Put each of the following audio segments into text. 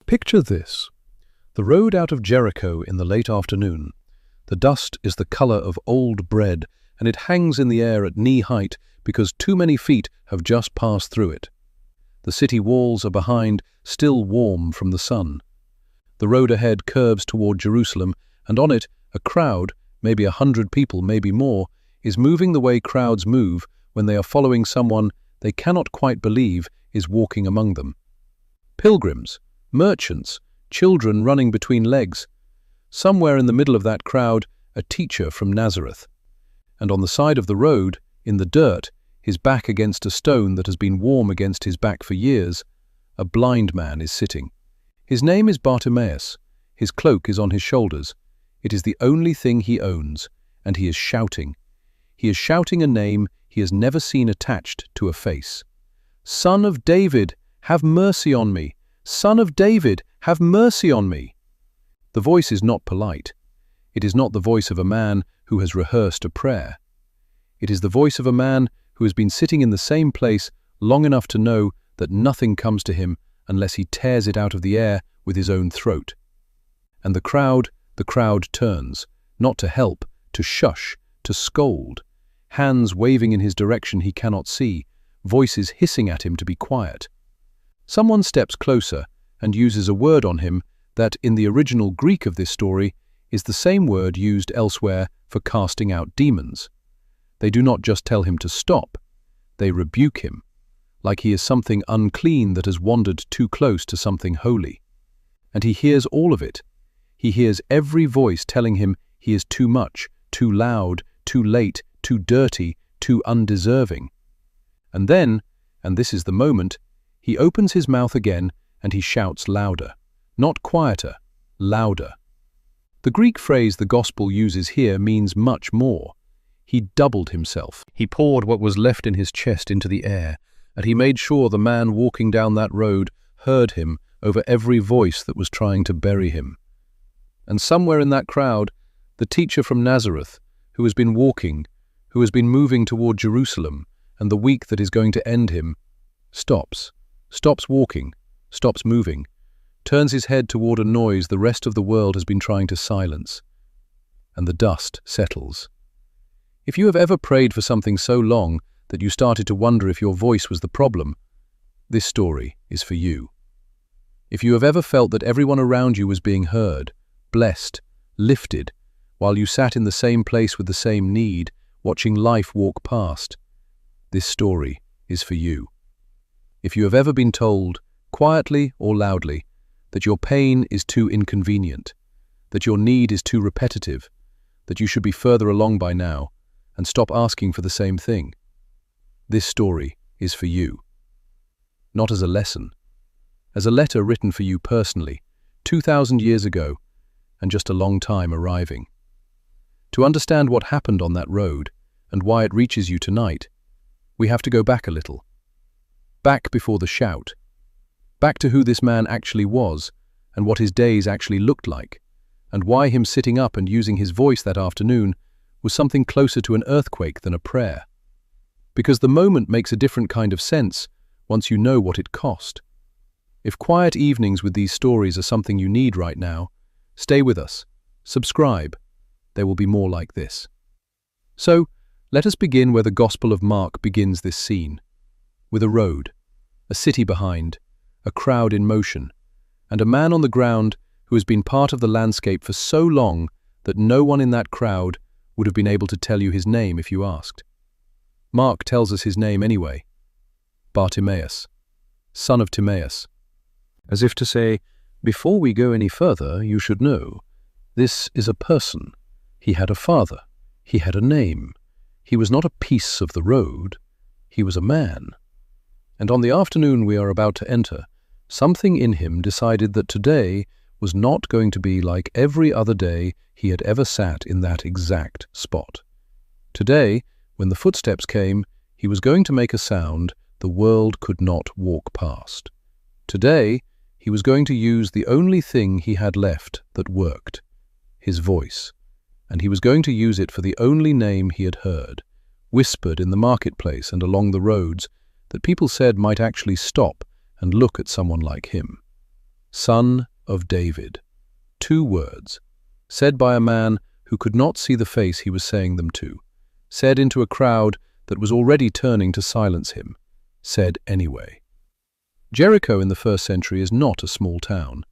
Picture this. The road out of Jericho in the late afternoon. The dust is the color of old bread, and it hangs in the air at knee height because too many feet have just passed through it. The city walls are behind, still warm from the sun. The road ahead curves toward Jerusalem, and on it, a crowd, maybe 100 people, maybe more, is moving the way crowds move when they are following someone they cannot quite believe is walking among them. Pilgrims, merchants, children running between legs. Somewhere in the middle of that crowd, a teacher from Nazareth. And on the side of the road, in the dirt, his back against a stone that has been warm against his back for years, a blind man is sitting. His name is Bartimaeus. His cloak is on his shoulders. It is the only thing he owns, and he is shouting. He is shouting a name he has never seen attached to a face. "Son of David, have mercy on me! Son of David, have mercy on me!" The voice is not polite. It is not the voice of a man who has rehearsed a prayer. It is the voice of a man who has been sitting in the same place long enough to know that nothing comes to him unless he tears it out of the air with his own throat. And the crowd turns, not to help, to shush, to scold, hands waving in his direction he cannot see, voices hissing at him to be quiet. Someone steps closer and uses a word on him that, in the original Greek of this story, is the same word used elsewhere for casting out demons. They do not just tell him to stop, they rebuke him, like he is something unclean that has wandered too close to something holy. And he hears all of it. He hears every voice telling him he is too much, too loud, too late, too dirty, too undeserving. And then, and this is the moment, he opens his mouth again and he shouts louder. Not quieter, louder. The Greek phrase the Gospel uses here means much more. He doubled himself. He poured what was left in his chest into the air, and he made sure the man walking down that road heard him over every voice that was trying to bury him. And somewhere in that crowd, the teacher from Nazareth, who has been walking, who has been moving toward Jerusalem and the week that is going to end him, stops walking, stops moving, turns his head toward a noise the rest of the world has been trying to silence, and the dust settles. If you have ever prayed for something so long that you started to wonder if your voice was the problem, this story is for you. If you have ever felt that everyone around you was being heard, blessed, lifted, while you sat in the same place with the same need, watching life walk past, this story is for you. If you have ever been told, quietly or loudly, that your pain is too inconvenient, that your need is too repetitive, that you should be further along by now, and stop asking for the same thing, this story is for you. Not as a lesson, as a letter written for you personally, 2,000 years ago, and just a long time arriving. To understand what happened on that road, and why it reaches you tonight, we have to go back a little. Back before the shout. Back to who this man actually was, and what his days actually looked like, and why him sitting up and using his voice that afternoon was something closer to an earthquake than a prayer. Because the moment makes a different kind of sense once you know what it cost. If quiet evenings with these stories are something you need right now, stay with us, subscribe, there will be more like this. So, let us begin where the Gospel of Mark begins this scene, with a road, a city behind, a crowd in motion, and a man on the ground who has been part of the landscape for so long that no one in that crowd would have been able to tell you his name if you asked. Mark tells us his name anyway. Bartimaeus, son of Timaeus. As if to say, before we go any further, you should know, this is a person. He had a father. He had a name. He was not a piece of the road. He was a man. And on the afternoon we are about to enter, something in him decided that today was not going to be like every other day he had ever sat in that exact spot. Today, when the footsteps came, he was going to make a sound the world could not walk past. Today, he was going to use the only thing he had left that worked, his voice, and he was going to use it for the only name he had heard, whispered in the marketplace and along the roads, that people said might actually stop and look at someone like him. Son of David. 2 words, said by a man who could not see the face he was saying them to, said into a crowd that was already turning to silence him, said anyway. Jericho in the 1st century is not a small town.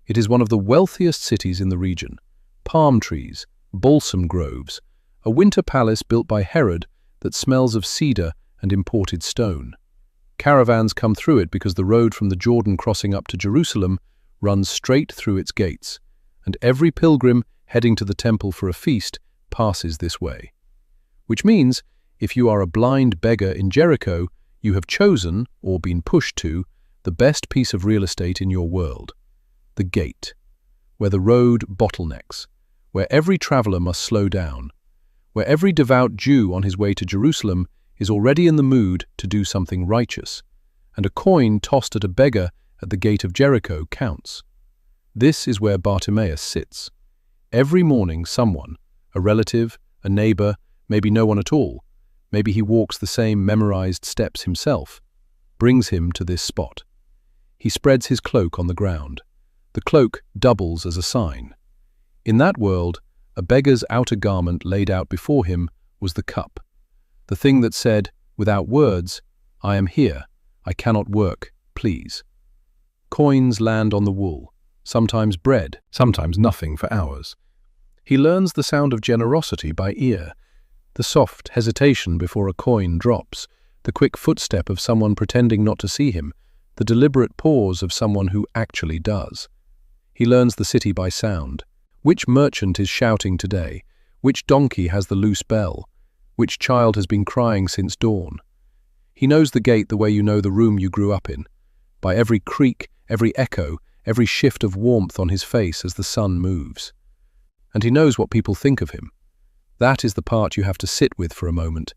It is one of the wealthiest cities in the region. Palm trees, balsam groves, a winter palace built by Herod that smells of cedar and imported stone. Caravans come through it because the road from the Jordan crossing up to Jerusalem runs straight through its gates, and every pilgrim heading to the temple for a feast passes this way. Which means, if you are a blind beggar in Jericho, you have chosen, or been pushed to, the best piece of real estate in your world. The gate, where the road bottlenecks, where every traveler must slow down, where every devout Jew on his way to Jerusalem is already in the mood to do something righteous, and a coin tossed at a beggar at the gate of Jericho counts. This is where Bartimaeus sits. Every morning someone, a relative, a neighbor, maybe no one at all, maybe he walks the same memorized steps himself, brings him to this spot. He spreads his cloak on the ground. The cloak doubles as a sign. In that world, a beggar's outer garment laid out before him was the cup, the thing that said, without words, "I am here, I cannot work, please." Coins land on the wool, sometimes bread, sometimes nothing for hours. He learns the sound of generosity by ear, the soft hesitation before a coin drops, the quick footstep of someone pretending not to see him, the deliberate pause of someone who actually does. He learns the city by sound. Which merchant is shouting today? Which donkey has the loose bell? Which child has been crying since dawn? He knows the gate the way you know the room you grew up in, by every creak, every echo, every shift of warmth on his face as the sun moves. And he knows what people think of him. That is the part you have to sit with for a moment.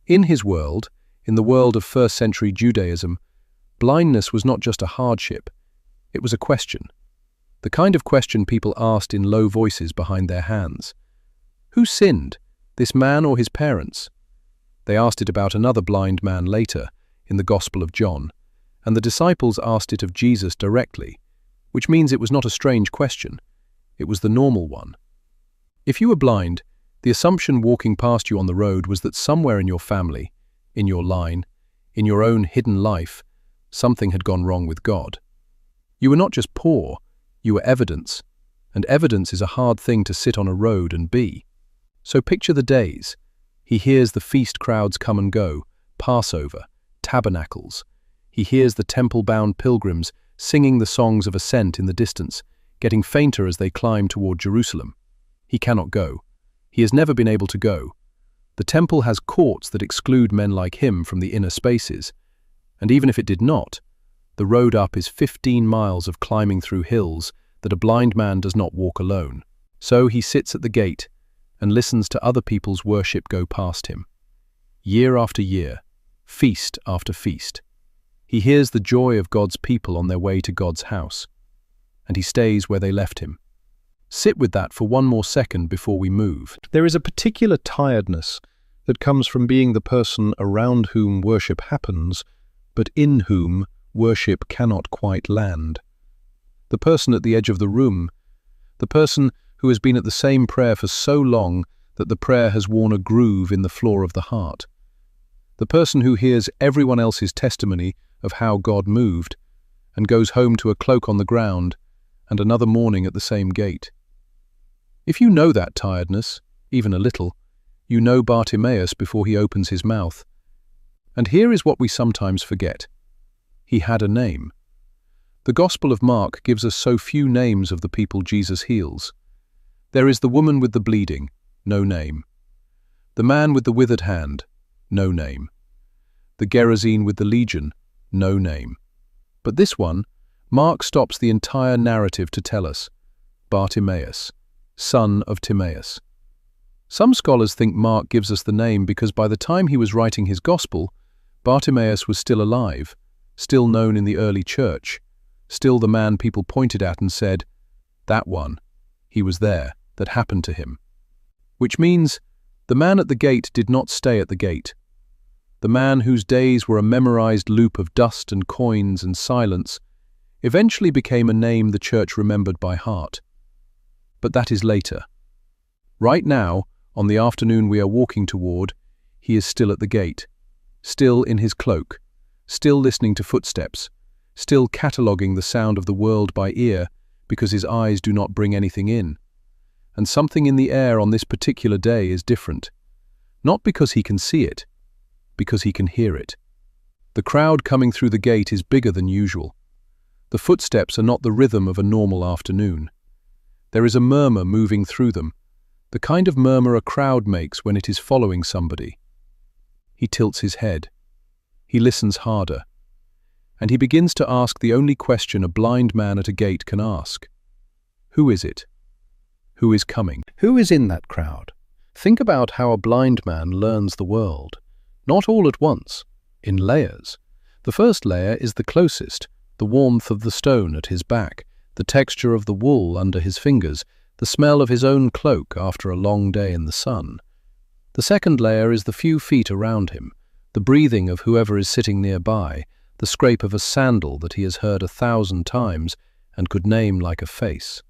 In his world, in the world of 1st century Judaism, blindness was not just a hardship, it was a question. The kind of question people asked in low voices behind their hands. Who sinned, this man or his parents? They asked it about another blind man later, in the Gospel of John, and the disciples asked it of Jesus directly, which means it was not a strange question, it was the normal one. If you were blind, the assumption walking past you on the road was that somewhere in your family, in your line, in your own hidden life, something had gone wrong with God. You were not just poor, you were evidence, and evidence is a hard thing to sit on a road and be. So picture the days. He hears the feast crowds come and go, Passover, tabernacles. He hears the temple-bound pilgrims singing the songs of ascent in the distance, getting fainter as they climb toward Jerusalem. He cannot go. He has never been able to go. The temple has courts that exclude men like him from the inner spaces, and even if it did not, the road up is 15 miles of climbing through hills that a blind man does not walk alone. So he sits at the gate and listens to other people's worship go past him. Year after year, feast after feast. He hears the joy of God's people on their way to God's house, and he stays where they left him. Sit with that for one more second before we move. There is a particular tiredness that comes from being the person around whom worship happens, but in whom worship cannot quite land. The person at the edge of the room, the person who has been at the same prayer for so long that the prayer has worn a groove in the floor of the heart. The person who hears everyone else's testimony of how God moved and goes home to a cloak on the ground and another morning at the same gate. If you know that tiredness, even a little, you know Bartimaeus before he opens his mouth. And here is what we sometimes forget. He had a name. The Gospel of Mark gives us so few names of the people Jesus heals. There is the woman with the bleeding, no name. The man with the withered hand, no name. The Gerasene with the legion, no name. But this one, Mark stops the entire narrative to tell us, Bartimaeus, son of Timaeus. Some scholars think Mark gives us the name because by the time he was writing his Gospel, Bartimaeus was still alive, still known in the early church, still the man people pointed at and said, that one, he was there, that happened to him. Which means the man at the gate did not stay at the gate. The man whose days were a memorized loop of dust and coins and silence eventually became a name the church remembered by heart. But that is later. Right now, on the afternoon we are walking toward, he is still at the gate, still in his cloak, still listening to footsteps, still cataloguing the sound of the world by ear because his eyes do not bring anything in. And something in the air on this particular day is different. Not because he can see it, because he can hear it. The crowd coming through the gate is bigger than usual. The footsteps are not the rhythm of a normal afternoon. There is a murmur moving through them, the kind of murmur a crowd makes when it is following somebody. He tilts his head. He listens harder. And he begins to ask the only question a blind man at a gate can ask. Who is it? Who is coming? Who is in that crowd? Think about how a blind man learns the world. Not all at once, in layers. The first layer is the closest, the warmth of the stone at his back, the texture of the wool under his fingers, the smell of his own cloak after a long day in the sun. The second layer is the few feet around him, the breathing of whoever is sitting nearby, the scrape of a sandal that he has heard 1,000 times and could name like a face.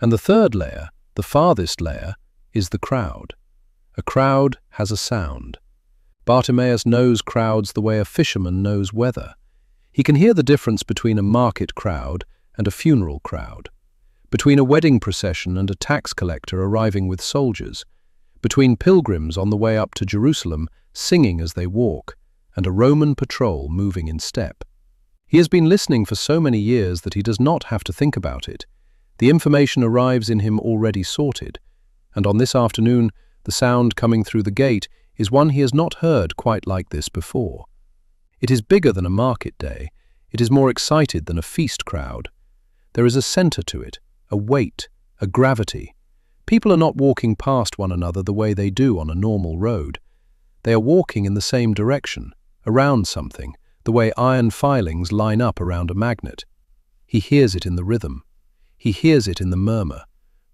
And the third layer, the farthest layer, is the crowd. A crowd has a sound. Bartimaeus knows crowds the way a fisherman knows weather. He can hear the difference between a market crowd and a funeral crowd, between a wedding procession and a tax collector arriving with soldiers, between pilgrims on the way up to Jerusalem singing as they walk, and a Roman patrol moving in step. He has been listening for so many years that he does not have to think about it. The information arrives in him already sorted, and on this afternoon the sound coming through the gate is one he has not heard quite like this before. It is bigger than a market day. It is more excited than a feast crowd. There is a center to it, a weight, a gravity. People are not walking past one another the way they do on a normal road. They are walking in the same direction, around something, the way iron filings line up around a magnet. He hears it in the rhythm. He hears it in the murmur,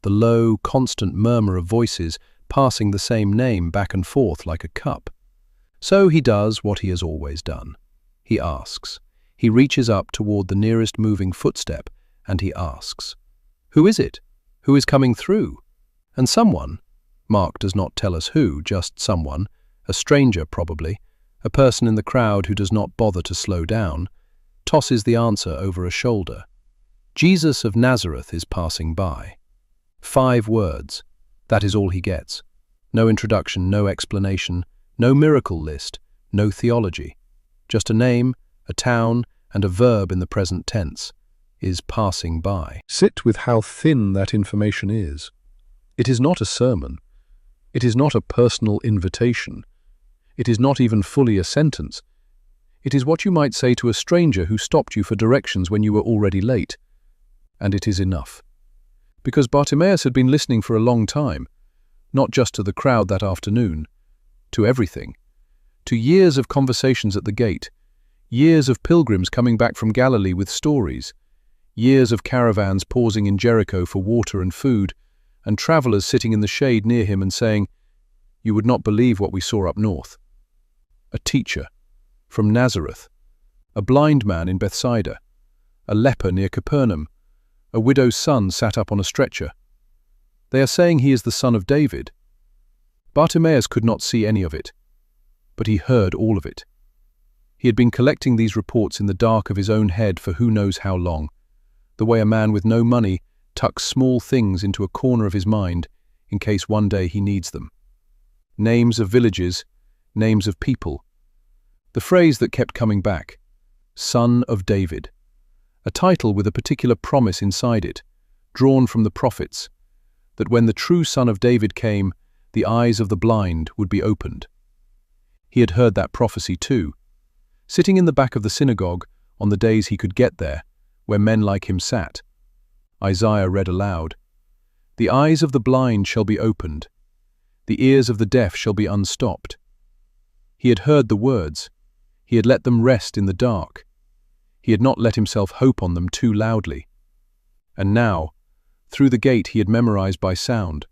the low, constant murmur of voices passing the same name back and forth like a cup. So he does what he has always done. He asks. He reaches up toward the nearest moving footstep, and he asks, "Who is it? Who is coming through?" And someone, Mark does not tell us who, just someone, a stranger probably, a person in the crowd who does not bother to slow down, tosses the answer over a shoulder. Jesus of Nazareth is passing by. 5 words. That is all he gets. No introduction, no explanation, no miracle list, no theology. Just a name, a town, and a verb in the present tense. Is passing by. Sit with how thin that information is. It is not a sermon. It is not a personal invitation. It is not even fully a sentence. It is what you might say to a stranger who stopped you for directions when you were already late. And it is enough. Because Bartimaeus had been listening for a long time, not just to the crowd that afternoon, to everything, to years of conversations at the gate, years of pilgrims coming back from Galilee with stories, years of caravans pausing in Jericho for water and food, and travelers sitting in the shade near him and saying, "You would not believe what we saw up north." A teacher from Nazareth, a blind man in Bethsaida, a leper near Capernaum, a widow's son sat up on a stretcher. They are saying he is the son of David. Bartimaeus could not see any of it, but he heard all of it. He had been collecting these reports in the dark of his own head for who knows how long, the way a man with no money tucks small things into a corner of his mind in case one day he needs them. Names of villages, names of people. The phrase that kept coming back, Son of David. A title with a particular promise inside it, drawn from the prophets, that when the true Son of David came, the eyes of the blind would be opened. He had heard that prophecy too, sitting in the back of the synagogue on the days he could get there, where men like him sat. Isaiah read aloud, "The eyes of the blind shall be opened, the ears of the deaf shall be unstopped." He had heard the words. He had let them rest in the dark. He had not let himself hope on them too loudly. And now, through the gate he had memorized by sound,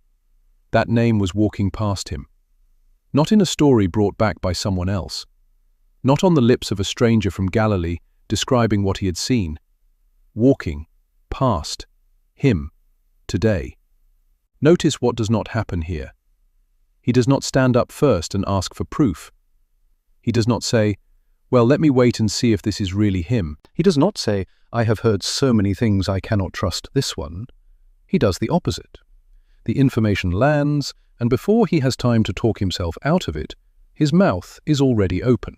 that name was walking past him. Not in a story brought back by someone else. Not on the lips of a stranger from Galilee describing what he had seen. walking, past, him, today. Notice what does not happen here. He does not stand up first and ask for proof. He does not say, "Well, let me wait and see if this is really him." He does not say, "I have heard so many things I cannot trust this one." He does the opposite. The information lands, and before he has time to talk himself out of it, his mouth is already open.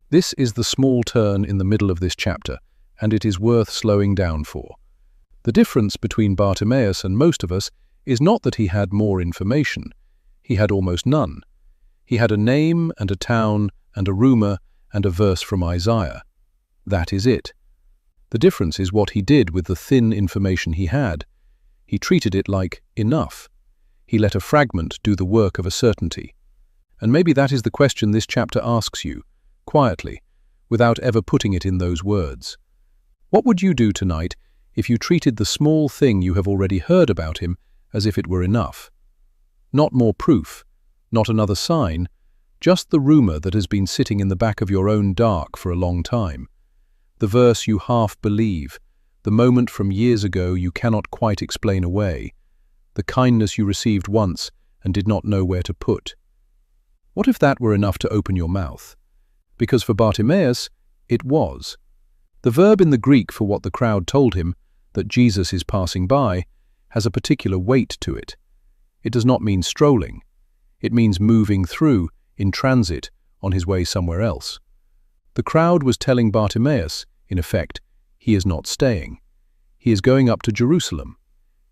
This is the small turn in the middle of this chapter, and it is worth slowing down for. The difference between Bartimaeus and most of us is not that he had more information. He had almost none. He had a name and a town and a rumor and a verse from Isaiah. That is it. The difference is what he did with the thin information he had. He treated it like enough. He let a fragment do the work of a certainty. And maybe that is the question this chapter asks you, quietly, without ever putting it in those words. What would you do tonight if you treated the small thing you have already heard about him as if it were enough? Not more proof, not another sign, just the rumor that has been sitting in the back of your own dark for a long time. The verse you half believe, the moment from years ago you cannot quite explain away, the kindness you received once and did not know where to put. What if that were enough to open your mouth? Because for Bartimaeus, it was. The verb in the Greek for what the crowd told him, that Jesus is passing by, has a particular weight to it. It does not mean strolling. It means moving through, in transit, on his way somewhere else. The crowd was telling Bartimaeus, in effect, he is not staying. He is going up to Jerusalem.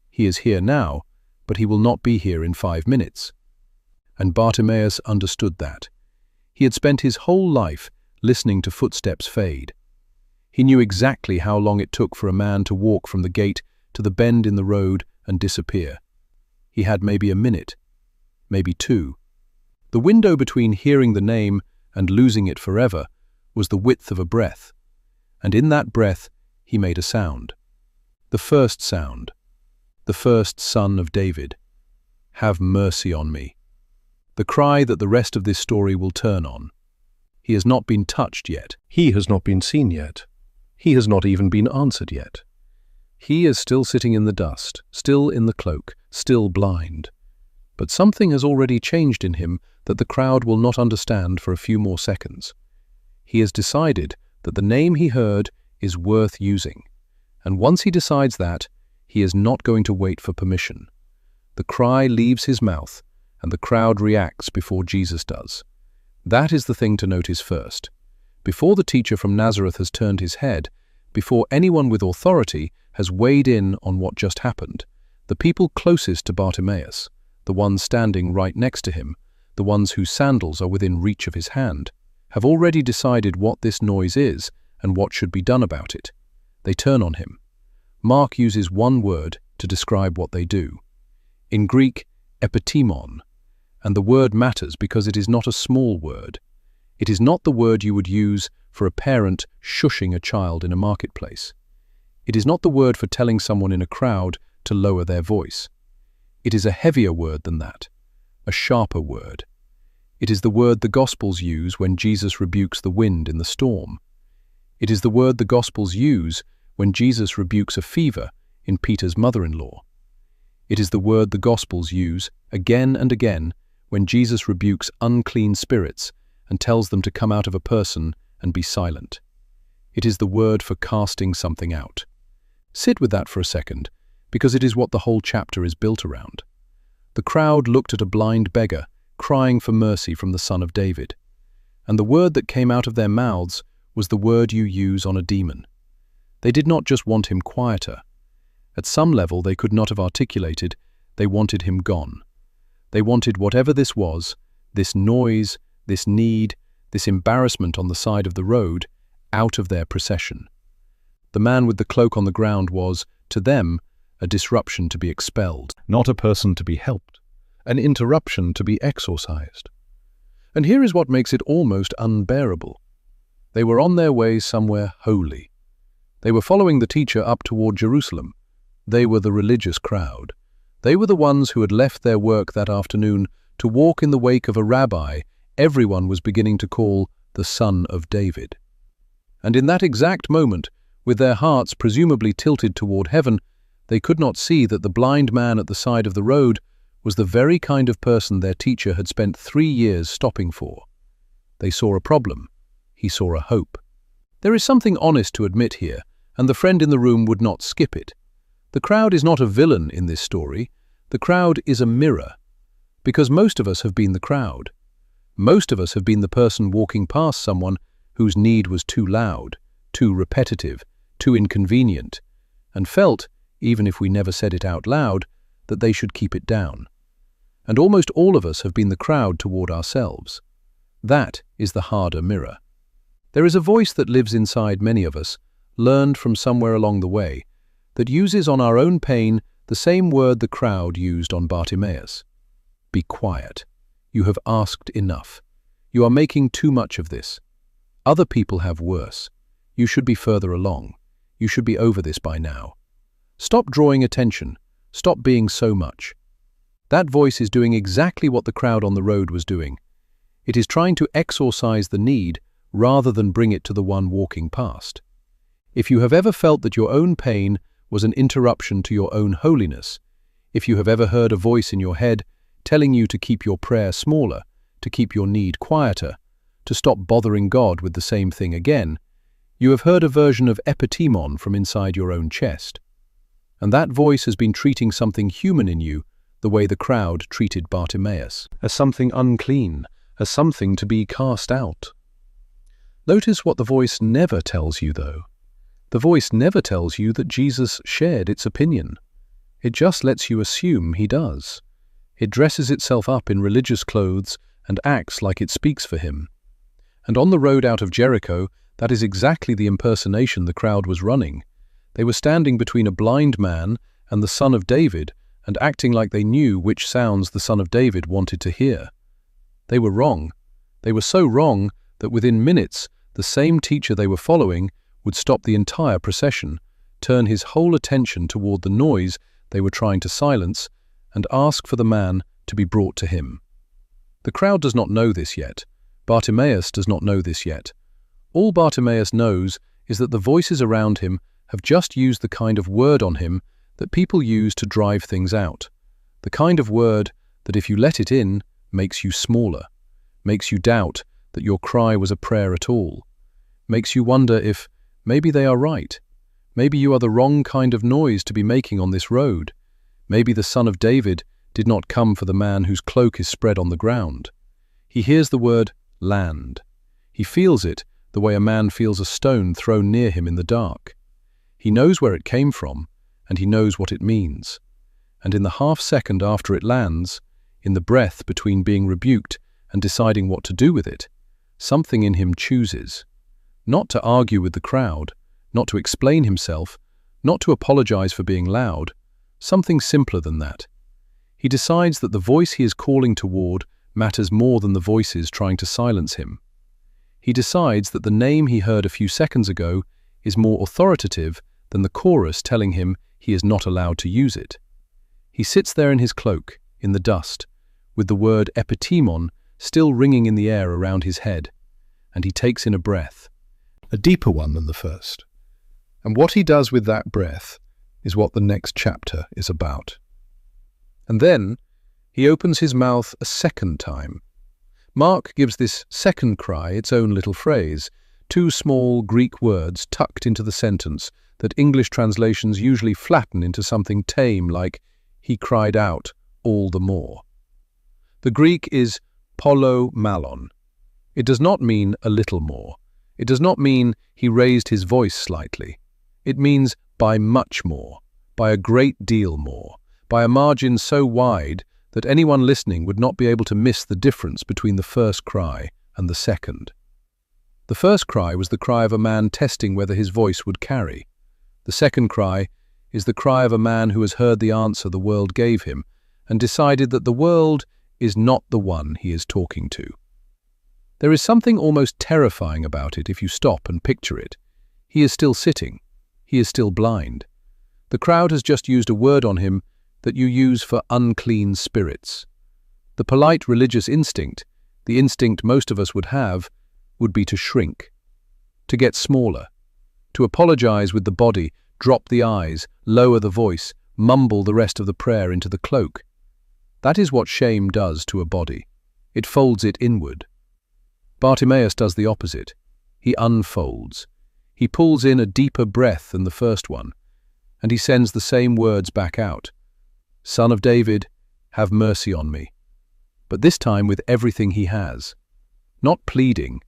He is here now, but he will not be here in 5 minutes. And Bartimaeus understood that. He had spent his whole life listening to footsteps fade. He knew exactly how long it took for a man to walk from the gate to the bend in the road and disappear. He had maybe a minute, maybe 2. The window between hearing the name and losing it forever was the width of a breath, and in that breath he made a sound. The first sound, the first son of David. Have mercy on me. The cry that the rest of this story will turn on. He has not been touched yet. He has not been seen yet. He has not even been answered yet. He is still sitting in the dust, still in the cloak, still blind. But something has already changed in him that the crowd will not understand for a few more seconds. He has decided that the name he heard is worth using. And once he decides that, he is not going to wait for permission. The cry leaves his mouth, and the crowd reacts before Jesus does. That is the thing to notice first. Before the teacher from Nazareth has turned his head, before anyone with authority has weighed in on what just happened, the people closest to Bartimaeus, the ones standing right next to him, the ones whose sandals are within reach of his hand, have already decided what this noise is and what should be done about it. They turn on him. Mark uses one word to describe what they do. In Greek, epitemon, and the word matters because it is not a small word. It is not the word you would use for a parent shushing a child in a marketplace. It is not the word for telling someone in a crowd to lower their voice. It is a heavier word than that, a sharper word. It is the word the Gospels use when Jesus rebukes the wind in the storm. It is the word the Gospels use when Jesus rebukes a fever in Peter's mother-in-law. It is the word the Gospels use again and again when Jesus rebukes unclean spirits and tells them to come out of a person and be silent. It is the word for casting something out. Sit with that for a second, because it is what the whole chapter is built around. The crowd looked at a blind beggar crying for mercy from the Son of David, and the word that came out of their mouths was the word you use on a demon. They did not just want him quieter. At some level they could not have articulated, they wanted him gone. They wanted whatever this was, this noise, this need, this embarrassment on the side of the road, out of their procession. The man with the cloak on the ground was, to them, a disruption to be expelled, not a person to be helped, an interruption to be exorcised. And here is what makes it almost unbearable. They were on their way somewhere holy. They were following the teacher up toward Jerusalem. They were the religious crowd. They were the ones who had left their work that afternoon to walk in the wake of a rabbi everyone was beginning to call the Son of David. And in that exact moment, With their hearts presumably tilted toward heaven, they could not see that the blind man at the side of the road was the very kind of person their teacher had spent 3 years stopping for. They saw a problem. He saw a hope. There is something honest to admit here, and the friend in the room would not skip it. The crowd is not a villain in this story. The crowd is a mirror. Because most of us have been the crowd. Most of us have been the person walking past someone whose need was too loud, too repetitive, too inconvenient, and felt, even if we never said it out loud, that they should keep it down. And almost all of us have been the crowd toward ourselves. That is the harder mirror. There is a voice that lives inside many of us, learned from somewhere along the way, that uses on our own pain the same word the crowd used on Bartimaeus. Be quiet. You have asked enough. You are making too much of this. Other people have worse. You should be further along. You should be over this by now. Stop drawing attention. Stop being so much. That voice is doing exactly what the crowd on the road was doing. It is trying to exorcise the need rather than bring it to the one walking past. If you have ever felt that your own pain was an interruption to your own holiness, if you have ever heard a voice in your head telling you to keep your prayer smaller, to keep your need quieter, to stop bothering God with the same thing again, you have heard a version of epitemon from inside your own chest. And that voice has been treating something human in you the way the crowd treated Bartimaeus, as something unclean, as something to be cast out. Notice what the voice never tells you, though. The voice never tells you that Jesus shared its opinion. It just lets you assume he does. It dresses itself up in religious clothes and acts like it speaks for him. And on the road out of Jericho, that is exactly the impersonation the crowd was running. They were standing between a blind man and the Son of David and acting like they knew which sounds the Son of David wanted to hear. They were wrong. They were so wrong that within minutes, the same teacher they were following would stop the entire procession, turn his whole attention toward the noise they were trying to silence, and ask for the man to be brought to him. The crowd does not know this yet. Bartimaeus does not know this yet. All Bartimaeus knows is that the voices around him have just used the kind of word on him that people use to drive things out. The kind of word that, if you let it in, makes you smaller, makes you doubt that your cry was a prayer at all, makes you wonder if maybe they are right. Maybe you are the wrong kind of noise to be making on this road. Maybe the Son of David did not come for the man whose cloak is spread on the ground. He hears the word land. He feels it the way a man feels a stone thrown near him in the dark. He knows where it came from, and he knows what it means. And in the half-second after it lands, in the breath between being rebuked and deciding what to do with it, something in him chooses. Not to argue with the crowd, not to explain himself, not to apologize for being loud, something simpler than that. He decides that the voice he is calling toward matters more than the voices trying to silence him. He decides that the name he heard a few seconds ago is more authoritative than the chorus telling him he is not allowed to use it. He sits there in his cloak, in the dust, with the word epitemon still ringing in the air around his head, and he takes in a breath, a deeper one than the first. And what he does with that breath is what the next chapter is about. And then he opens his mouth a second time. Mark gives this second cry its own little phrase, 2 small Greek words tucked into the sentence that English translations usually flatten into something tame like, he cried out all the more. The Greek is polo malon. It does not mean a little more. It does not mean he raised his voice slightly. It means by much more, by a great deal more, by a margin so wide that anyone listening would not be able to miss the difference between the first cry and the second. The first cry was the cry of a man testing whether his voice would carry. The second cry is the cry of a man who has heard the answer the world gave him and decided that the world is not the one he is talking to. There is something almost terrifying about it if you stop and picture it. He is still sitting. He is still blind. The crowd has just used a word on him that you use for unclean spirits. The polite religious instinct, the instinct most of us would have, would be to shrink, to get smaller, to apologize with the body, drop the eyes, lower the voice, mumble the rest of the prayer into the cloak. That is what shame does to a body. It folds it inward. Bartimaeus does the opposite. He unfolds. He pulls in a deeper breath than the first one, and he sends the same words back out. Son of David, have mercy on me. But this time with everything he has. Not pleading,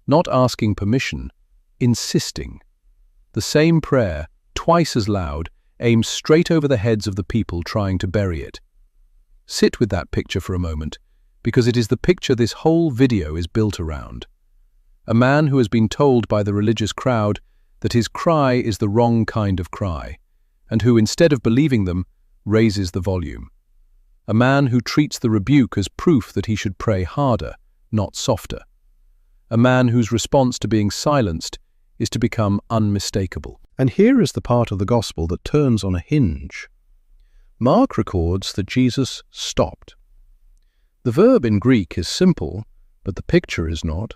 not asking permission, insisting. The same prayer, twice as loud, aims straight over the heads of the people trying to bury it. Sit with that picture for a moment, because it is the picture this whole video is built around. A man who has been told by the religious crowd that his cry is the wrong kind of cry, and who, instead of believing them, raises the volume. A man who treats the rebuke as proof that he should pray harder, not softer. A man whose response to being silenced is to become unmistakable. And here is the part of the gospel that turns on a hinge. Mark records that Jesus stopped. The verb in Greek is simple, but the picture is not.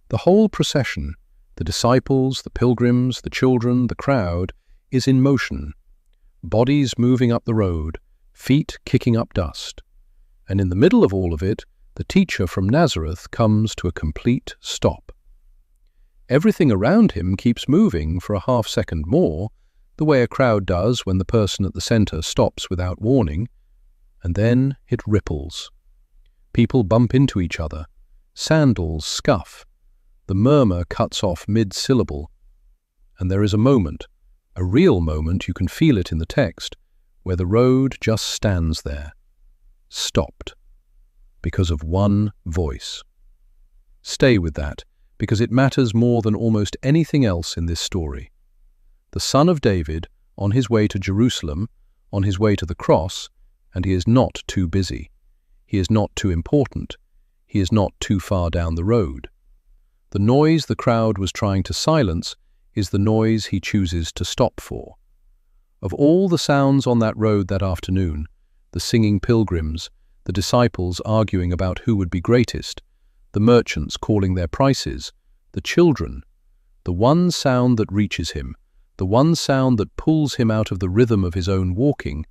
The whole procession, the disciples, the pilgrims, the children, the crowd, is in motion. Bodies moving up the road, feet kicking up dust. And in the middle of all of it, the teacher from Nazareth comes to a complete stop. Everything around him keeps moving for a half-second more, the way a crowd does when the person at the center stops without warning, and then it ripples. People bump into each other. Sandals scuff. The murmur cuts off mid-syllable. And there is a moment, a real moment, you can feel it in the text, where the road just stands there, stopped, because of one voice. Stay with that, because it matters more than almost anything else in this story. The Son of David, on his way to Jerusalem, on his way to the cross, and he is not too busy. He is not too important. He is not too far down the road. The noise the crowd was trying to silence is the noise he chooses to stop for. Of all the sounds on that road that afternoon, the singing pilgrims, the disciples arguing about who would be greatest, the merchants calling their prices, the children, the one sound that reaches him, the one sound that pulls him out of the rhythm of his own walking,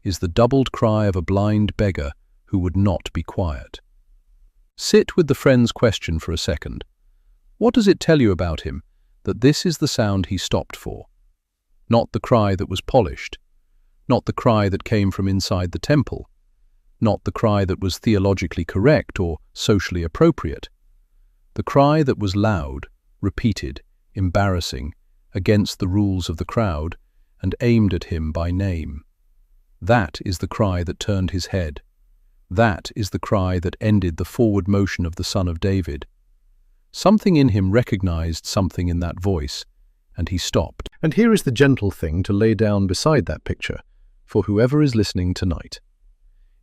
is the doubled cry of a blind beggar who would not be quiet. Sit with the friend's question for a second. What does it tell you about him that this is the sound he stopped for? Not the cry that was polished, not the cry that came from inside the temple, not the cry that was theologically correct or socially appropriate. The cry that was loud, repeated, embarrassing, against the rules of the crowd, and aimed at him by name. That is the cry that turned his head. That is the cry that ended the forward motion of the Son of David. Something in him recognized something in that voice, and he stopped. And here is the gentle thing to lay down beside that picture, for whoever is listening tonight.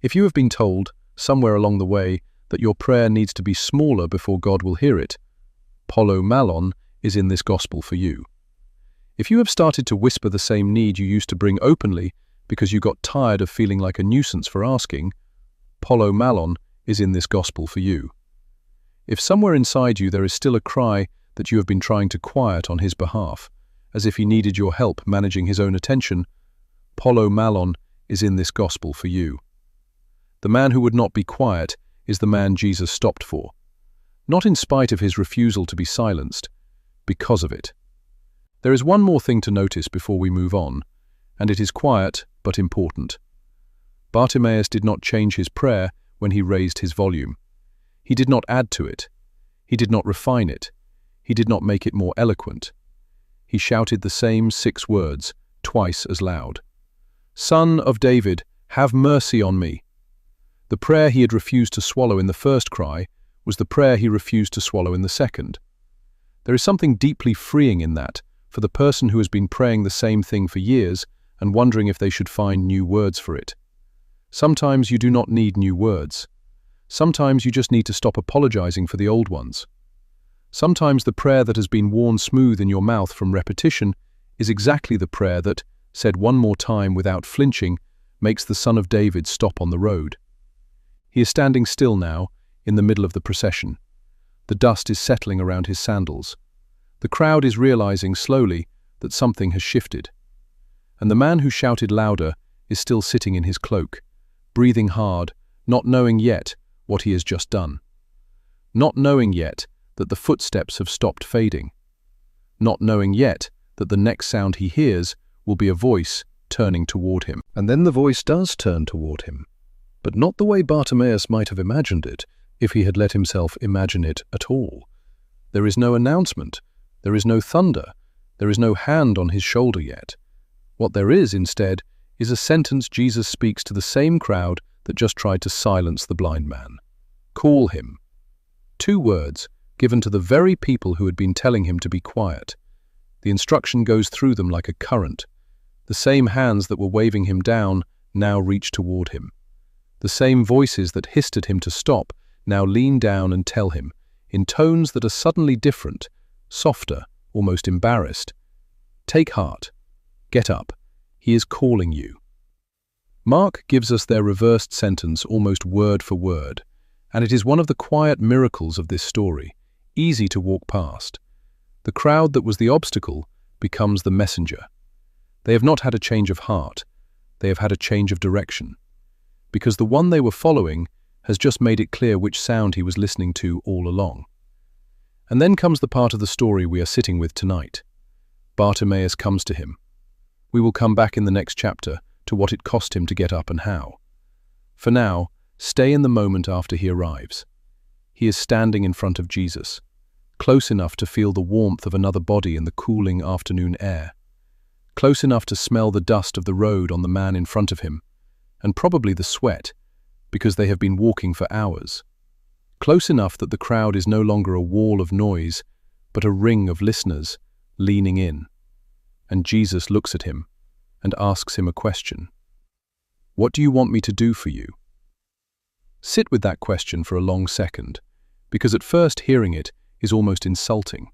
If you have been told, somewhere along the way, that your prayer needs to be smaller before God will hear it, Polo Malon is in this gospel for you. If you have started to whisper the same need you used to bring openly because you got tired of feeling like a nuisance for asking, Polo Malon is in this gospel for you. If somewhere inside you there is still a cry that you have been trying to quiet on his behalf, as if he needed your help managing his own attention, Polo Malon is in this gospel for you. The man who would not be quiet is the man Jesus stopped for, not in spite of his refusal to be silenced, because of it. There is one more thing to notice before we move on, and it is quiet but important. Bartimaeus did not change his prayer when he raised his volume. He did not add to it. He did not refine it. He did not make it more eloquent. He shouted the same 6 words, twice as loud. Son of David, have mercy on me. The prayer he had refused to swallow in the first cry was the prayer he refused to swallow in the second. There is something deeply freeing in that for the person who has been praying the same thing for years and wondering if they should find new words for it. Sometimes you do not need new words. Sometimes you just need to stop apologizing for the old ones. Sometimes the prayer that has been worn smooth in your mouth from repetition is exactly the prayer that, said one more time without flinching, makes the Son of David stop on the road. He is standing still now, in the middle of the procession. The dust is settling around his sandals. The crowd is realizing slowly that something has shifted. And the man who shouted louder is still sitting in his cloak, breathing hard, not knowing yet what he has just done. Not knowing yet that the footsteps have stopped fading. Not knowing yet that the next sound he hears will be a voice turning toward him. And then the voice does turn toward him, but not the way Bartimaeus might have imagined it if he had let himself imagine it at all. There is no announcement, there is no thunder, there is no hand on his shoulder yet. What there is, instead, is a sentence Jesus speaks to the same crowd that just tried to silence the blind man. Call him. 2 words given to the very people who had been telling him to be quiet. The instruction goes through them like a current. The same hands that were waving him down now reach toward him. The same voices that hissed at him to stop now lean down and tell him, in tones that are suddenly different, softer, almost embarrassed, "Take heart. Get up. He is calling you." Mark gives us their reversed sentence almost word for word, and it is one of the quiet miracles of this story, easy to walk past. The crowd that was the obstacle becomes the messenger. They have not had a change of heart, they have had a change of direction, because the one they were following has just made it clear which sound he was listening to all along. And then comes the part of the story we are sitting with tonight. Bartimaeus comes to him. We will come back in the next chapter to what it cost him to get up and how. For now, stay in the moment after he arrives. He is standing in front of Jesus, close enough to feel the warmth of another body in the cooling afternoon air, close enough to smell the dust of the road on the man in front of him, and probably the sweat, because they have been walking for hours. Close enough that the crowd is no longer a wall of noise, but a ring of listeners leaning in. And Jesus looks at him and asks him a question. "What do you want me to do for you?" Sit with that question for a long second, because at first hearing it is almost insulting.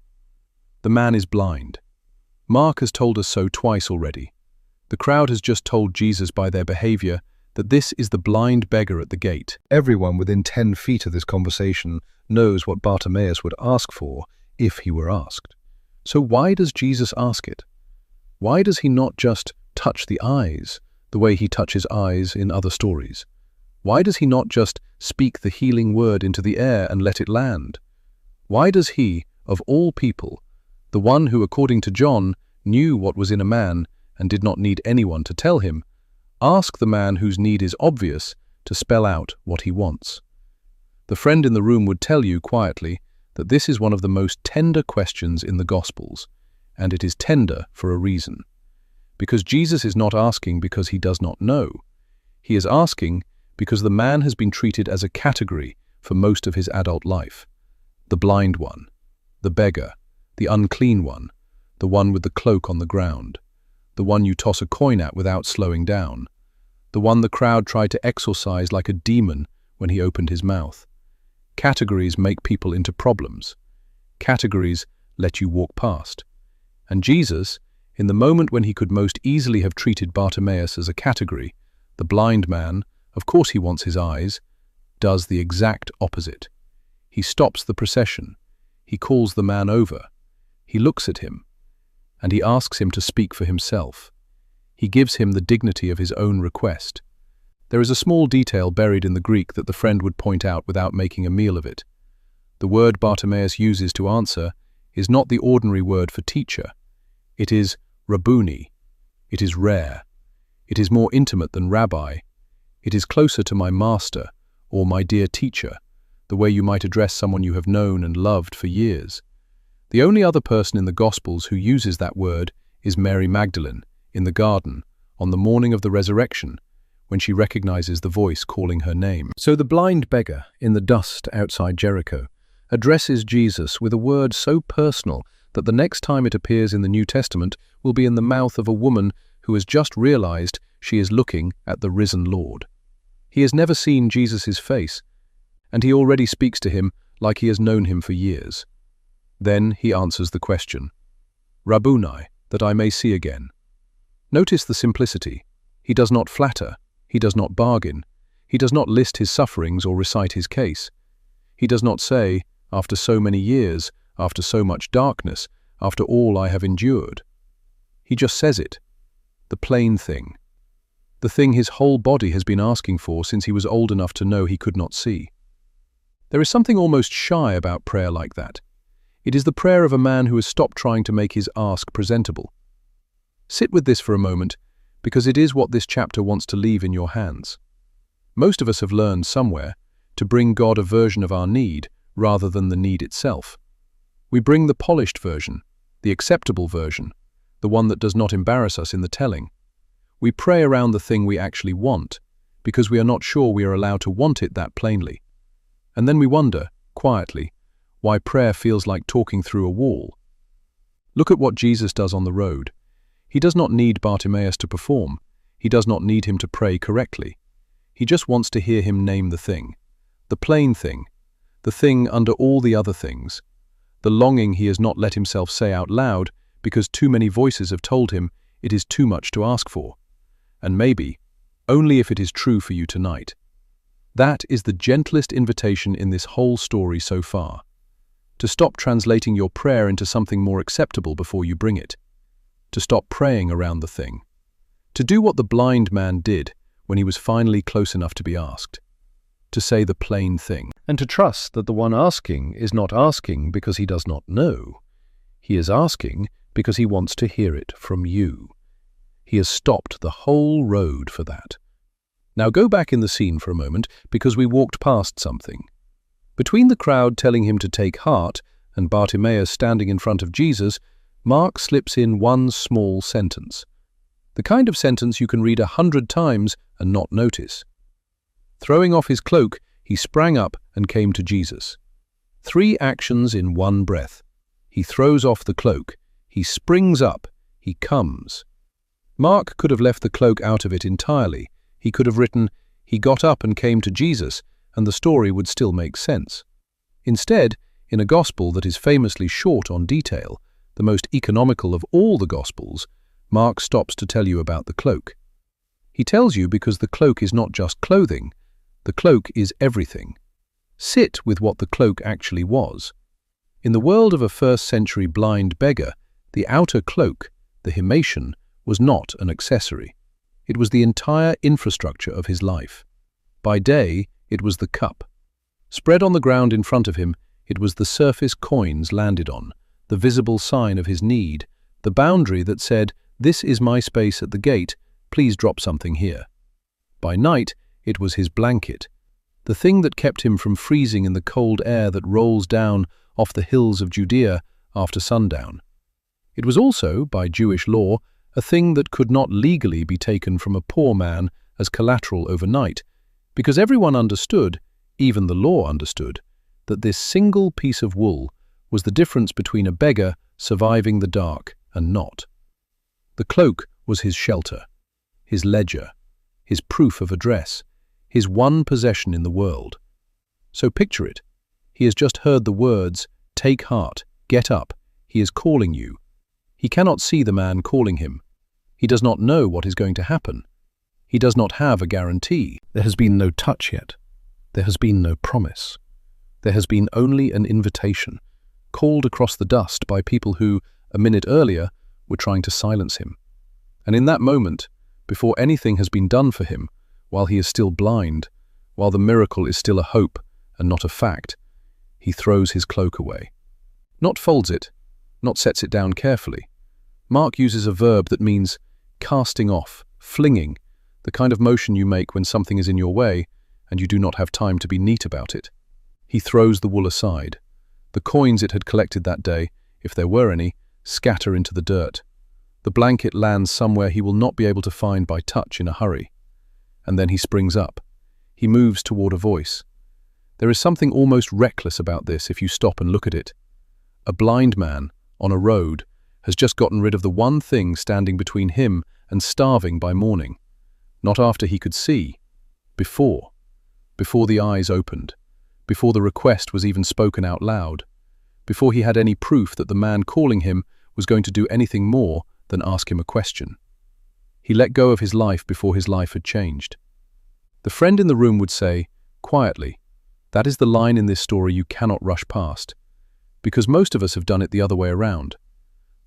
The man is blind. Mark has told us so twice already. The crowd has just told Jesus by their behavior that this is the blind beggar at the gate. Everyone within 10 feet of this conversation knows what Bartimaeus would ask for if he were asked. So why does Jesus ask it? Why does he not just touch the eyes the way he touches eyes in other stories? Why does he not just speak the healing word into the air and let it land? Why does he, of all people, the one who, according to John, knew what was in a man and did not need anyone to tell him, ask the man whose need is obvious to spell out what he wants? The friend in the room would tell you quietly that this is one of the most tender questions in the Gospels, and it is tender for a reason. Because Jesus is not asking because he does not know. He is asking because the man has been treated as a category for most of his adult life. The blind one, the beggar, the unclean one, the one with the cloak on the ground, the one you toss a coin at without slowing down, the one the crowd tried to exorcise like a demon when he opened his mouth. Categories make people into problems. Categories let you walk past. And Jesus, in the moment when he could most easily have treated Bartimaeus as a category, the blind man, of course he wants his eyes, does the exact opposite. He stops the procession. He calls the man over. He looks at him, and he asks him to speak for himself. He gives him the dignity of his own request. There is a small detail buried in the Greek that the friend would point out without making a meal of it. The word Bartimaeus uses to answer is not the ordinary word for teacher. It is rabboni. It is rare. It is more intimate than rabbi. It is closer to my master or my dear teacher, the way you might address someone you have known and loved for years. The only other person in the Gospels who uses that word is Mary Magdalene, in the garden, on the morning of the resurrection, when she recognizes the voice calling her name. So the blind beggar in the dust outside Jericho addresses Jesus with a word so personal that the next time it appears in the New Testament will be in the mouth of a woman who has just realized she is looking at the risen Lord. He has never seen Jesus' face, and he already speaks to him like he has known him for years. Then he answers the question, "Rabboni, that I may see again." Notice the simplicity. He does not flatter. He does not bargain. He does not list his sufferings or recite his case. He does not say, after so many years, after so much darkness, after all I have endured. He just says it. The plain thing. The thing his whole body has been asking for since he was old enough to know he could not see. There is something almost shy about prayer like that. It is the prayer of a man who has stopped trying to make his ask presentable. Sit with this for a moment, because it is what this chapter wants to leave in your hands. Most of us have learned somewhere to bring God a version of our need rather than the need itself. We bring the polished version, the acceptable version, the one that does not embarrass us in the telling. We pray around the thing we actually want, because we are not sure we are allowed to want it that plainly. And then we wonder, quietly, why prayer feels like talking through a wall. Look at what Jesus does on the road. He does not need Bartimaeus to perform. He does not need him to pray correctly. He just wants to hear him name the thing, the plain thing, the thing under all the other things, the longing he has not let himself say out loud because too many voices have told him it is too much to ask for. And maybe, only if it is true for you tonight. That is the gentlest invitation in this whole story so far. To stop translating your prayer into something more acceptable before you bring it. To stop praying around the thing. To do what the blind man did when he was finally close enough to be asked. To say the plain thing. And to trust that the one asking is not asking because he does not know. He is asking because he wants to hear it from you. He has stopped the whole road for that. Now go back in the scene for a moment, because we walked past something. Between the crowd telling him to take heart and Bartimaeus standing in front of Jesus, Mark slips in one small sentence. The kind of sentence you can read 100 times and not notice. Throwing off his cloak, he sprang up and came to Jesus. 3 actions in one breath. He throws off the cloak. He springs up. He comes. Mark could have left the cloak out of it entirely. He could have written, he got up and came to Jesus, and the story would still make sense. Instead, in a gospel that is famously short on detail, the most economical of all the gospels, Mark stops to tell you about the cloak. He tells you because the cloak is not just clothing. The cloak is everything. Sit with what the cloak actually was. In the world of a first-century blind beggar, the outer cloak, the himation, was not an accessory. It was the entire infrastructure of his life. By day, it was the cup. Spread on the ground in front of him, it was the surface coins landed on, the visible sign of his need, the boundary that said, "This is my space at the gate, please drop something here." By night, it was his blanket, the thing that kept him from freezing in the cold air that rolls down off the hills of Judea after sundown. It was also, by Jewish law, a thing that could not legally be taken from a poor man as collateral overnight, because everyone understood, even the law understood, that this single piece of wool was the difference between a beggar surviving the dark and not. The cloak was his shelter, his ledger, his proof of address, his one possession in the world. So picture it. He has just heard the words, "Take heart, get up." He is calling you. He cannot see the man calling him. He does not know what is going to happen. He does not have a guarantee. There has been no touch yet. There has been no promise. There has been only an invitation, called across the dust by people who, a minute earlier, were trying to silence him. And in that moment, before anything has been done for him, while he is still blind, while the miracle is still a hope and not a fact, he throws his cloak away. Not folds it, not sets it down carefully. Mark uses a verb that means casting off, flinging, the kind of motion you make when something is in your way and you do not have time to be neat about it. He throws the wool aside. The coins it had collected that day, if there were any, scatter into the dirt. The blanket lands somewhere he will not be able to find by touch in a hurry. And then he springs up. He moves toward a voice. There is something almost reckless about this if you stop and look at it. A blind man, on a road, has just gotten rid of the one thing standing between him and starving by morning. Not after he could see. Before the eyes opened. Before the request was even spoken out loud. Before he had any proof that the man calling him was going to do anything more than ask him a question. He let go of his life before his life had changed. The friend in the room would say, quietly, that is the line in this story you cannot rush past. Because most of us have done it the other way around.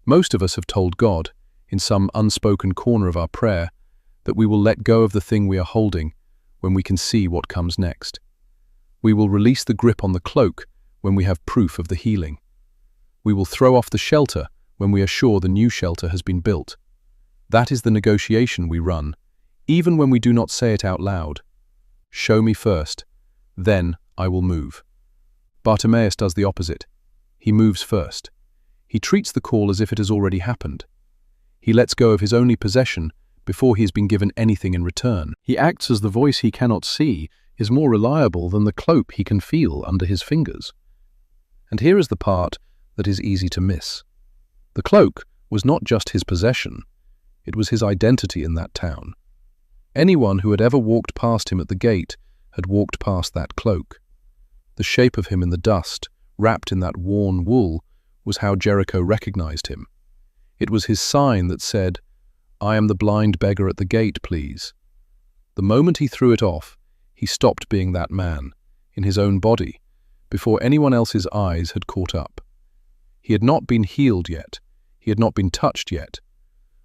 Most of us have told God, in some unspoken corner of our prayer, that we will let go of the thing we are holding when we can see what comes next. We will release the grip on the cloak when we have proof of the healing. We will throw off the shelter when we are sure the new shelter has been built. That is the negotiation we run, even when we do not say it out loud. Show me first, then I will move. Bartimaeus does the opposite. He moves first. He treats the call as if it has already happened. He lets go of his only possession before he has been given anything in return. He acts as the voice he cannot see is more reliable than the cloak he can feel under his fingers. And here is the part that is easy to miss. The cloak was not just his possession, it was his identity in that town. Anyone who had ever walked past him at the gate had walked past that cloak. The shape of him in the dust, wrapped in that worn wool, was how Jericho recognized him. It was his sign that said, "I am the blind beggar at the gate, please." The moment he threw it off, he stopped being that man, in his own body, before anyone else's eyes had caught up. He had not been healed yet, he had not been touched yet,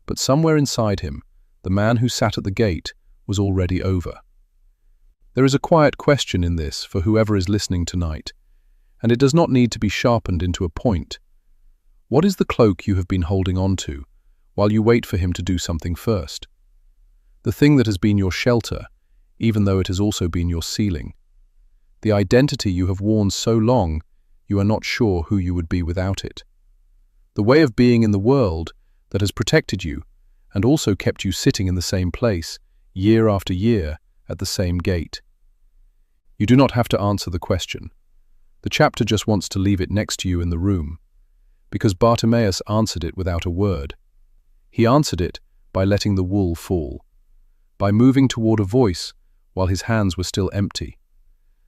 but somewhere inside him, the man who sat at the gate was already over. There is a quiet question in this for whoever is listening tonight, and it does not need to be sharpened into a point. What is the cloak you have been holding on to while you wait for him to do something first? The thing that has been your shelter, even though it has also been your ceiling. The identity you have worn so long, you are not sure who you would be without it. The way of being in the world that has protected you and also kept you sitting in the same place, year after year, at the same gate. You do not have to answer the question. The chapter just wants to leave it next to you in the room, because Bartimaeus answered it without a word. He answered it by letting the wool fall, by moving toward a voice while his hands were still empty,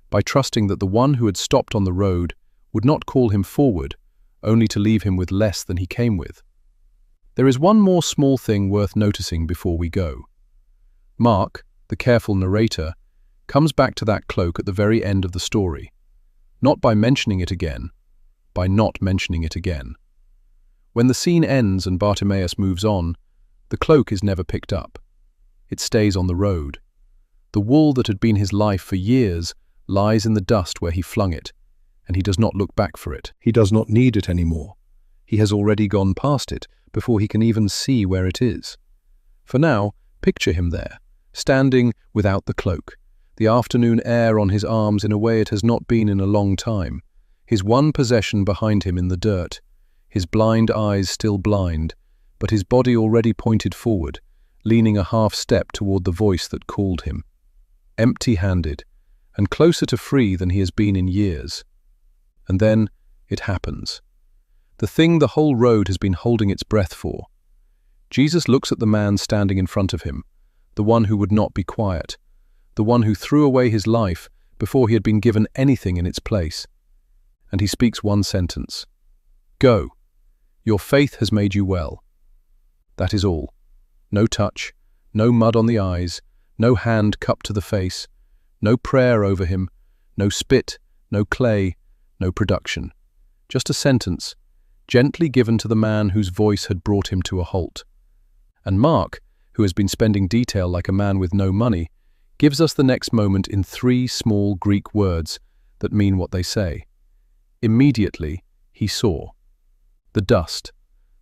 by trusting that the one who had stopped on the road would not call him forward, only to leave him with less than he came with. There is one more small thing worth noticing before we go. Mark, the careful narrator, comes back to that cloak at the very end of the story, not by mentioning it again, by not mentioning it again. When the scene ends and Bartimaeus moves on, the cloak is never picked up. It stays on the road. The wool that had been his life for years lies in the dust where he flung it, and he does not look back for it. He does not need it anymore. He has already gone past it before he can even see where it is. For now, picture him there, standing without the cloak, the afternoon air on his arms in a way it has not been in a long time, his one possession behind him in the dirt, his blind eyes still blind, but his body already pointed forward, leaning a half step toward the voice that called him. Empty-handed, and closer to free than he has been in years. And then it happens. The thing the whole road has been holding its breath for. Jesus looks at the man standing in front of him, the one who would not be quiet, the one who threw away his life before he had been given anything in its place. And he speaks one sentence. "Go. Your faith has made you well." That is all. No touch, no mud on the eyes, no hand cupped to the face, no prayer over him, no spit, no clay, no production. Just a sentence, gently given to the man whose voice had brought him to a halt. And Mark, who has been spending detail like a man with no money, gives us the next moment in 3 small Greek words that mean what they say. Immediately, he saw. The dust,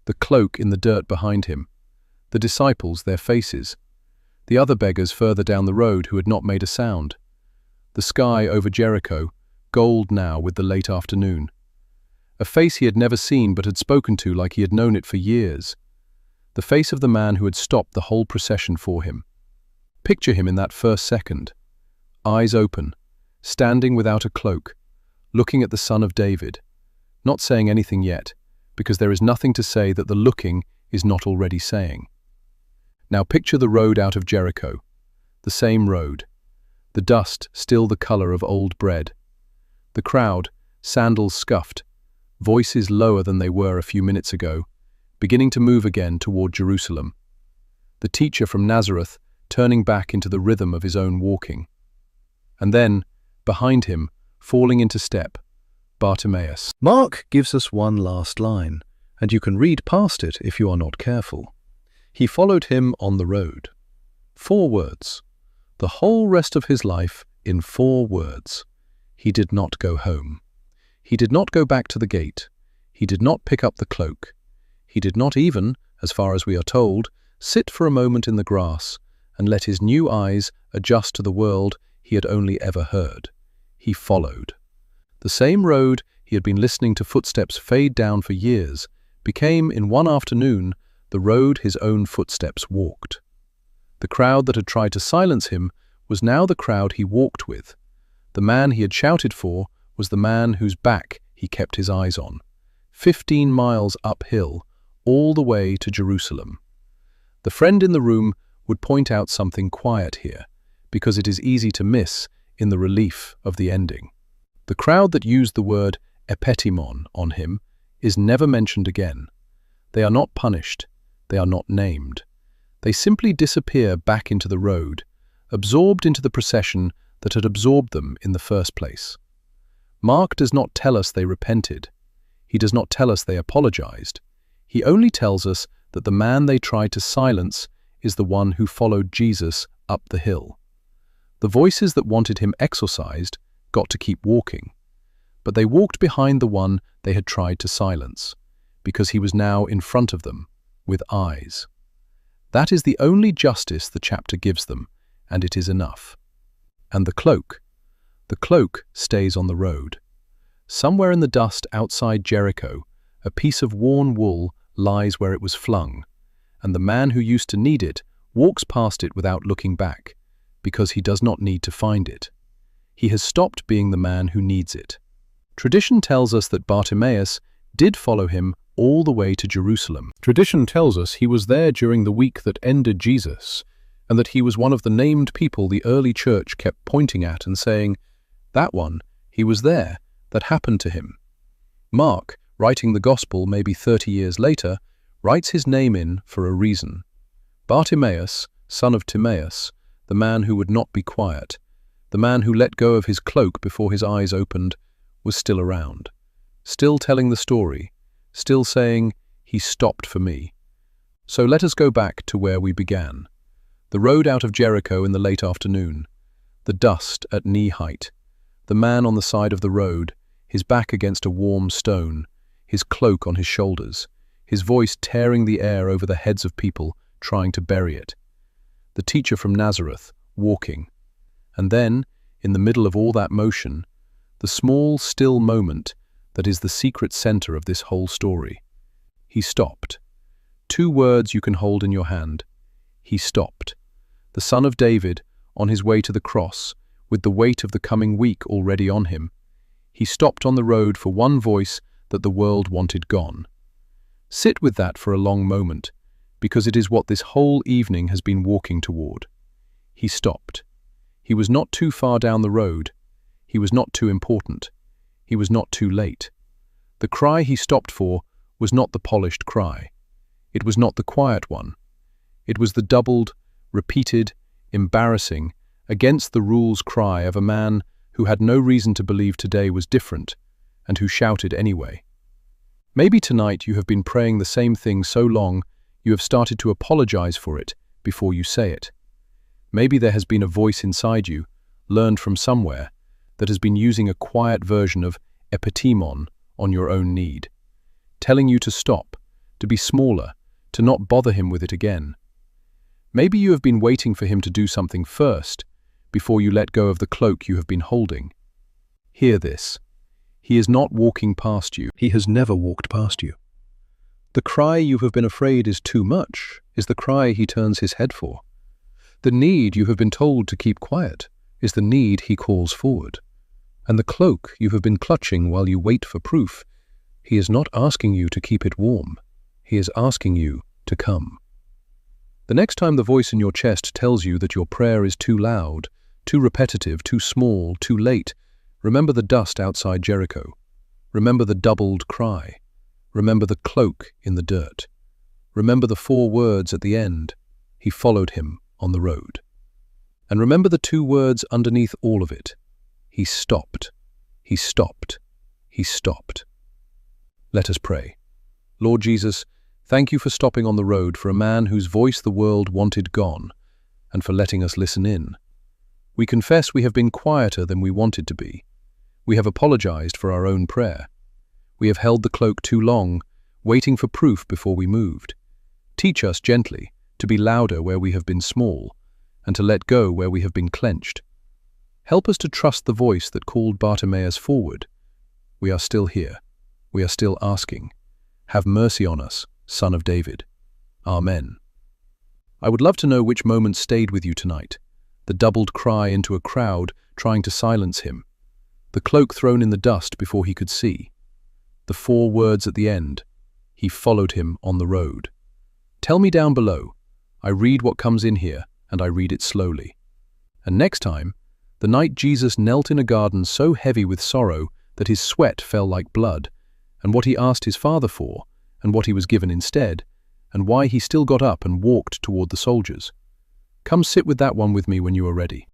the cloak in the dirt behind him, the disciples, their faces, the other beggars further down the road who had not made a sound, the sky over Jericho, gold now with the late afternoon. A face he had never seen but had spoken to like he had known it for years. The face of the man who had stopped the whole procession for him. Picture him in that first second, eyes open, standing without a cloak, looking at the Son of David, not saying anything yet, because there is nothing to say that the looking is not already saying. Now picture the road out of Jericho, the same road, the dust still the color of old bread, the crowd, sandals scuffed, voices lower than they were a few minutes ago, beginning to move again toward Jerusalem. The teacher from Nazareth turning back into the rhythm of his own walking. And then, behind him, falling into step, Bartimaeus. Mark gives us one last line, and you can read past it if you are not careful. He followed him on the road. 4 words. The whole rest of his life in 4 words. He did not go home. He did not go back to the gate. He did not pick up the cloak. He did not even, as far as we are told, sit for a moment in the grass and let his new eyes adjust to the world he had only ever heard. He followed. The same road he had been listening to footsteps fade down for years became, in one afternoon, the road his own footsteps walked. The crowd that had tried to silence him was now the crowd he walked with. The man he had shouted for was the man whose back he kept his eyes on. 15 miles uphill, all the way to Jerusalem. The friend in the room would point out something quiet here, because it is easy to miss in the relief of the ending. The crowd that used the word epetimon on him is never mentioned again. They are not punished. They are not named. They simply disappear back into the road, absorbed into the procession that had absorbed them in the first place. Mark does not tell us they repented. He does not tell us they apologized. He only tells us that the man they tried to silence is the one who followed Jesus up the hill. The voices that wanted him exorcised got to keep walking, but they walked behind the one they had tried to silence, because he was now in front of them, with eyes. That is the only justice the chapter gives them, and it is enough. And the cloak stays on the road. Somewhere in the dust outside Jericho, a piece of worn wool lies where it was flung, and the man who used to need it walks past it without looking back, because he does not need to find it. He has stopped being the man who needs it. Tradition tells us that Bartimaeus did follow him all the way to Jerusalem. Tradition tells us he was there during the week that ended Jesus, and that he was one of the named people the early church kept pointing at and saying, "That one, he was there, that happened to him." Mark, writing the Gospel maybe 30 years later, writes his name in for a reason. Bartimaeus, son of Timaeus, the man who would not be quiet, the man who let go of his cloak before his eyes opened, was still around, still telling the story, still saying, "He stopped for me." So let us go back to where we began. The road out of Jericho in the late afternoon, the dust at knee height, the man on the side of the road, his back against a warm stone, his cloak on his shoulders, his voice tearing the air over the heads of people trying to bury it. The teacher from Nazareth, walking. And then, in the middle of all that motion, the small, still moment that is the secret center of this whole story. He stopped. 2 words you can hold in your hand. He stopped. The Son of David, on his way to the cross, with the weight of the coming week already on him. He stopped on the road for one voice that the world wanted gone. Sit with that for a long moment, because it is what this whole evening has been walking toward. He stopped. He was not too far down the road. He was not too important. He was not too late. The cry he stopped for was not the polished cry. It was not the quiet one. It was the doubled, repeated, embarrassing, against the rules cry of a man who had no reason to believe today was different, and who shouted anyway. Maybe tonight you have been praying the same thing so long you have started to apologize for it before you say it. Maybe there has been a voice inside you, learned from somewhere, that has been using a quiet version of epitemon on your own need, telling you to stop, to be smaller, to not bother him with it again. Maybe you have been waiting for him to do something first, before you let go of the cloak you have been holding. Hear this. He is not walking past you. He has never walked past you. The cry you have been afraid is too much is the cry he turns his head for. The need you have been told to keep quiet is the need he calls forward. And the cloak you have been clutching while you wait for proof, he is not asking you to keep it warm. He is asking you to come. The next time the voice in your chest tells you that your prayer is too loud, too repetitive, too small, too late, remember the dust outside Jericho. Remember the doubled cry. Remember the cloak in the dirt. Remember the 4 words at the end. He followed him on the road. And remember the 2 words underneath all of it. He stopped. He stopped. He stopped. Let us pray. Lord Jesus, Thank you for stopping on the road for a man whose voice the world wanted gone, and for letting us listen in. We confess we have been quieter than we wanted to be. We have apologized for our own prayer. We have held the cloak too long, waiting for proof before we moved. Teach us gently to be louder where we have been small, and to let go where we have been clenched. Help us to trust the voice that called Bartimaeus forward. We are still here. We are still asking. Have mercy on us, Son of David. Amen. I would love to know which moments stayed with you tonight. The doubled cry into a crowd trying to silence him. The cloak thrown in the dust before he could see. The 4 words at the end. He followed him on the road. Tell me down below. I read what comes in here, and I read it slowly. And next time, the night Jesus knelt in a garden so heavy with sorrow that his sweat fell like blood, and what he asked his Father for, and what he was given instead, and why he still got up and walked toward the soldiers. Come sit with that one with me when you are ready.